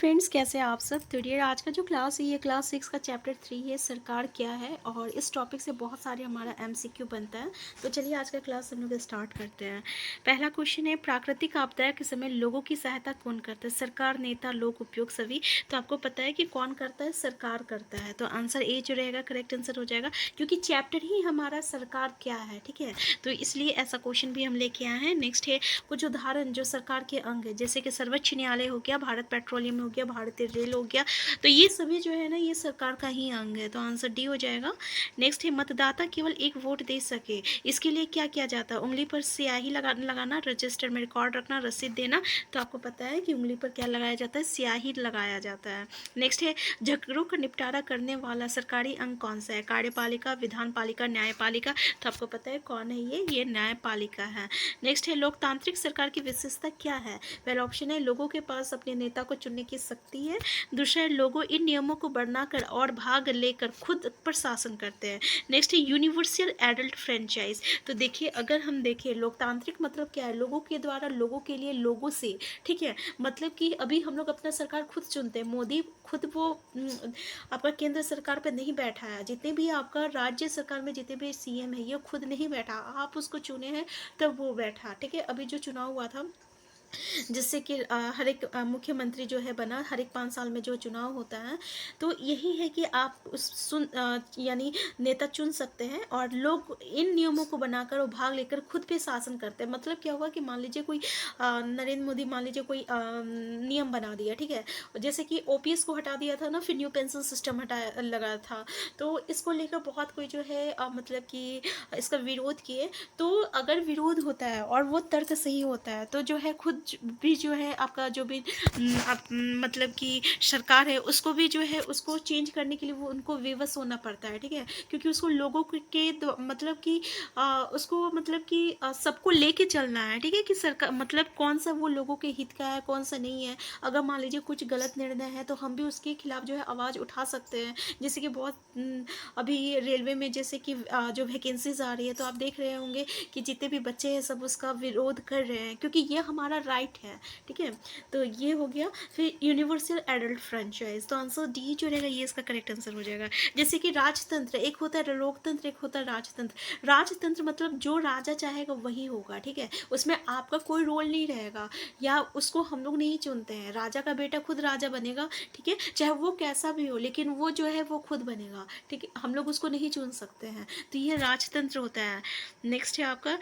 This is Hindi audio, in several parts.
फ्रेंड्स, कैसे हैं आप सब। तो डियर, आज का जो क्लास है ये क्लास 6 का चैप्टर 3 है, सरकार क्या है। और इस टॉपिक से बहुत सारे हमारा एमसीक्यू बनता है। तो चलिए आज का क्लास हम लोग स्टार्ट करते हैं। पहला क्वेश्चन है, प्राकृतिक आपदा के समय लोगों की सहायता कौन करता है। सरकार, नेता, लोक उपयोग, सभी। तो आपको पता है कि कौन करता है, सरकार करता है। तो आंसर ए जो रहेगा करेक्ट आंसर हो जाएगा, क्योंकि चैप्टर ही हमारा सरकार क्या है, ठीक है। तो इसलिए ऐसा क्वेश्चन भी हम लेके आए हैं। नेक्स्ट है कुछ उदाहरण जो सरकार के अंग है, जैसे कि सर्वोच्च न्यायालय हो गया, भारत पेट्रोलियम हो गया, भारतीय रेल हो गया। तो ये सभी जो है ना, ये सरकार का ही अंग है। तो आंसर डी हो जाएगा। नेक्स्ट है मतदाता केवल एक वोट दे सके, इसके लिए क्या किया जाता है। उंगली पर स्याही लगाना, रजिस्टर में रिकॉर्ड रखना, रसीद देना। तो आपको पता है कि उंगली पर क्या लगाया जाता है, स्याही लगाया जाता है। नेक्स्ट है झगड़ों का निपटारा करने वाला सरकारी अंग कौन सा है। कार्यपालिका, विधान पालिका, न्यायपालिका। तो आपको पता है कौन है ये न्यायपालिका है। नेक्स्ट है लोकतांत्रिक सरकार की विशेषता क्या है। पहला ऑप्शन है लोगों के पास अपने नेता को चुनने की शक्ति है। दूसरा है लोगों इन नियमों को बनाकर और भाग लेकर खुद पर शासन करते हैं। नेक्स्ट है यूनिवर्सल एडल्ट फ्रेंचाइज। तो देखिए, अगर हम देखें लोकतांत्रिक मतलब क्या है, लोगों के द्वारा, लोगों के लिए, लोगों से, ठीक है। मतलब कि अभी हम लोग अपना सरकार खुद चुनते हैं। मोदी खुद वो आपका केंद्र सरकार पे नहीं बैठा है। जितने भी आपका राज्य सरकार में जितने भी सीएम है, ये खुद नहीं बैठा, आप उसको चुने हैं तब वो बैठा, ठीक है। अभी जो चुनाव हुआ था, जिससे कि हर एक मुख्यमंत्री जो है बना, हर एक 5 साल में जो चुनाव होता है, तो यही है कि आप यानी नेता चुन सकते हैं और लोग इन नियमों को बनाकर और भाग लेकर खुद पे शासन करते हैं। मतलब क्या हुआ कि मान लीजिए कोई नरेंद्र मोदी मान लीजिए कोई नियम बना दिया, ठीक है। जैसे कि ओपीएस को हटा दिया था ना, फिर न्यू पेंशन सिस्टम हटाया लगा था। तो इसको लेकर बहुत कोई जो है मतलब कि इसका विरोध किए। तो अगर विरोध होता है और वो तर्क सही होता है, तो जो है खुद भी जो है आपका जो भी मतलब कि सरकार है, उसको भी जो है उसको चेंज करने के लिए वो उनको विवश होना पड़ता है, ठीक है। क्योंकि उसको लोगों के मतलब कि उसको मतलब कि सबको लेके चलना है, ठीक है। कि सरकार मतलब कौन सा वो लोगों के हित का है, कौन सा नहीं है। अगर मान लीजिए कुछ गलत निर्णय है, तो हम भी उसके खिलाफ जो है आवाज़ उठा सकते हैं। जैसे कि बहुत अभी रेलवे में जैसे कि जो वैकेंसीज आ रही है, तो आप देख रहे होंगे कि जितने भी बच्चे हैं सब उसका विरोध कर रहे हैं, क्योंकि ये हमारा राइट है, ठीक है। तो ये हो गया। फिर यूनिवर्सल एडल्ट फ्रेंचाइज, तो आंसर डी जो रहेगा ये इसका करेक्ट आंसर हो जाएगा। जैसे कि राजतंत्र, एक होता है लोकतंत्र, एक होता है राजतंत्र। राजतंत्र मतलब जो राजा चाहेगा वही होगा, ठीक है। उसमें आपका कोई रोल नहीं रहेगा, या उसको हम लोग नहीं चुनते हैं। राजा का बेटा खुद राजा बनेगा, ठीक है, चाहे वो कैसा भी हो, लेकिन वो जो है वो खुद बनेगा, ठीक है। हम लोग उसको नहीं चुन सकते हैं। तो ये राजतंत्र होता है। नेक्स्ट है आपका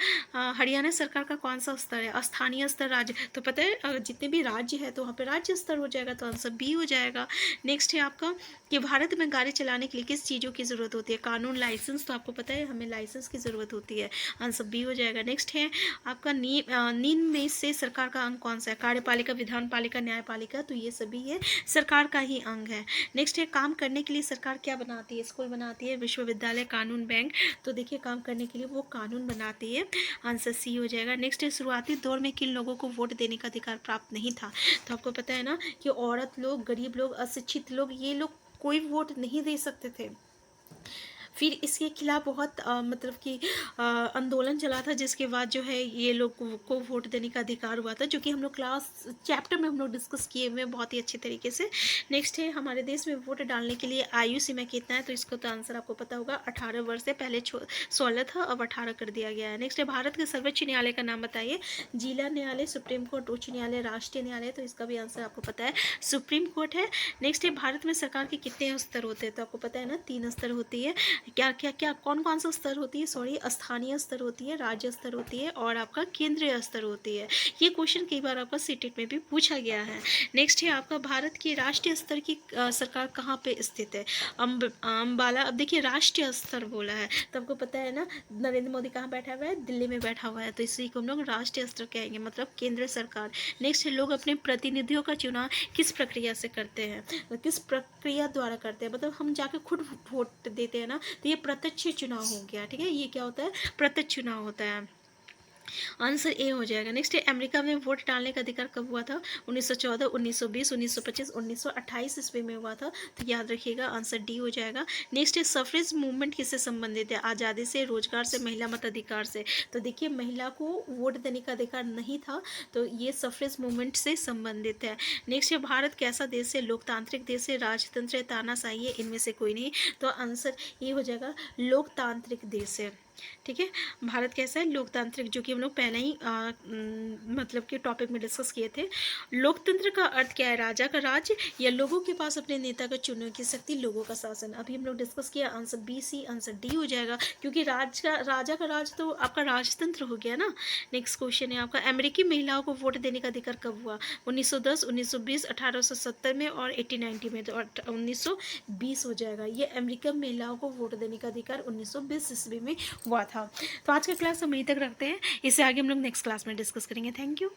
हरियाणा सरकार का कौन सा स्तर है। स्थानीय स्तर, राज्य। तो पता है जितने भी राज्य है तो वहाँ पे राज्य स्तर हो जाएगा, तो आंसर बी हो जाएगा। नेक्स्ट है आपका कि भारत में गाड़ी चलाने के लिए किस चीज़ों की ज़रूरत होती है। कानून, लाइसेंस। तो आपको पता है हमें लाइसेंस की ज़रूरत होती है, आंसर बी हो जाएगा। नेक्स्ट है आपका नीम में से सरकार का अंग कौन सा है। कार्यपालिका, विधान पालिका, न्यायपालिका। तो ये सभी है सरकार का ही अंग है। नेक्स्ट है काम करने के लिए सरकार क्या बनाती है। स्कूल बनाती है, विश्वविद्यालय, कानून, बैंक। तो देखिए काम करने के लिए वो कानून बनाती है, आंसर सी हो जाएगा। नेक्स्ट है शुरुआती दौर में किन लोगों को वोट देने का अधिकार प्राप्त नहीं था। तो आपको पता है ना कि औरत लोग, गरीब लोग, अशिक्षित लोग, ये लोग कोई वोट नहीं दे सकते थे। फिर इसके खिलाफ बहुत मतलब कि आंदोलन चला था, जिसके बाद जो है ये लोग को वोट देने का अधिकार हुआ था, जो कि हम लोग क्लास चैप्टर में हम लोग डिस्कस किए हुए बहुत ही अच्छे तरीके से। नेक्स्ट है हमारे देश में वोट डालने के लिए आयु सीमा कितना है। तो इसको तो आंसर आपको पता होगा, 18 वर्ष से पहले 16 था, अब 18 कर दिया गया है। नेक्स्ट है भारत के सर्वोच्च न्यायालय का नाम बताइए। जिला न्यायालय, सुप्रीम कोर्ट, उच्च न्यायालय, राष्ट्रीय न्यायालय। तो इसका भी आंसर आपको पता है, सुप्रीम कोर्ट है। नेक्स्ट है भारत में सरकार के कितने स्तर होते हैं। तो आपको पता है ना 3 स्तर होती है। क्या क्या क्या कौन कौन सा स्तर होती है, सॉरी, स्थानीय स्तर होती है, राज्य स्तर होती है, और आपका केंद्रीय स्तर होती है। ये क्वेश्चन कई बार आपका सीटेट में भी पूछा गया है। नेक्स्ट है आपका भारत की राष्ट्रीय स्तर की सरकार कहाँ पे स्थित है। अम्बाला। अब देखिए राष्ट्रीय स्तर बोला है, तो आपको पता है ना नरेंद्र मोदी कहाँ बैठा हुआ है, दिल्ली में बैठा हुआ है। तो इसी को हम लोग राष्ट्रीय स्तर कहेंगे, मतलब केंद्र सरकार। नेक्स्ट है लोग अपने प्रतिनिधियों का चुनाव किस प्रक्रिया से करते हैं। तो किस प्रक्रिया द्वारा करते हैं, मतलब हम जाके खुद वोट देते हैं ना, तो ये प्रत्यक्ष चुनाव हो गया, ठीक है। ये क्या होता है, प्रत्यक्ष चुनाव होता है। आंसर ए हो जाएगा। नेक्स्ट है अमेरिका में वोट डालने का अधिकार कब हुआ था? 1914, 1920, 1925, 1928 ईस्वी में हुआ था। तो याद रखिएगा आंसर डी हो जाएगा। नेक्स्ट है सफरेज मूवमेंट किससे संबंधित है? आज़ादी से, रोजगार से, महिला मताधिकार से। तो देखिए महिला को वोट देने का अधिकार नहीं था, तो ये सफरेज मूवमेंट से संबंधित है। नेक्स्ट है भारत कैसा देश है? लोकतांत्रिक देश है, राजतंत्र है, तानाशाही है, इनमें से कोई नहीं। तो आंसर ये हो जाएगा लोकतांत्रिक देश है। ठीक है, भारत कैसा है? लोकतांत्रिक, जो कि हम लोग पहले ही मतलब कि टॉपिक में डिस्कस किए थे। लोकतंत्र का अर्थ क्या है? राजा का राज या लोगों के पास अपने नेता का चुनने की शक्ति, लोगों का शासन। अभी हम लोग डिस्कस किया, answer B C, answer D हो जाएगा, क्योंकि राजा का राज तो आपका राजतंत्र हो गया ना। नेक्स्ट क्वेश्चन है आपका, अमेरिकी महिलाओं को वोट देने का अधिकार कब हुआ? 1910, 1920, 1870 में और 1890 में। तो 1920 हो जाएगा। ये अमेरिकन महिलाओं को वोट देने का अधिकार 1920 ईस्वी में हुआ था। तो आज का क्लास हम यहीं तक रखते हैं, इससे आगे हम लोग नेक्स्ट क्लास में डिस्कस करेंगे। Thank you.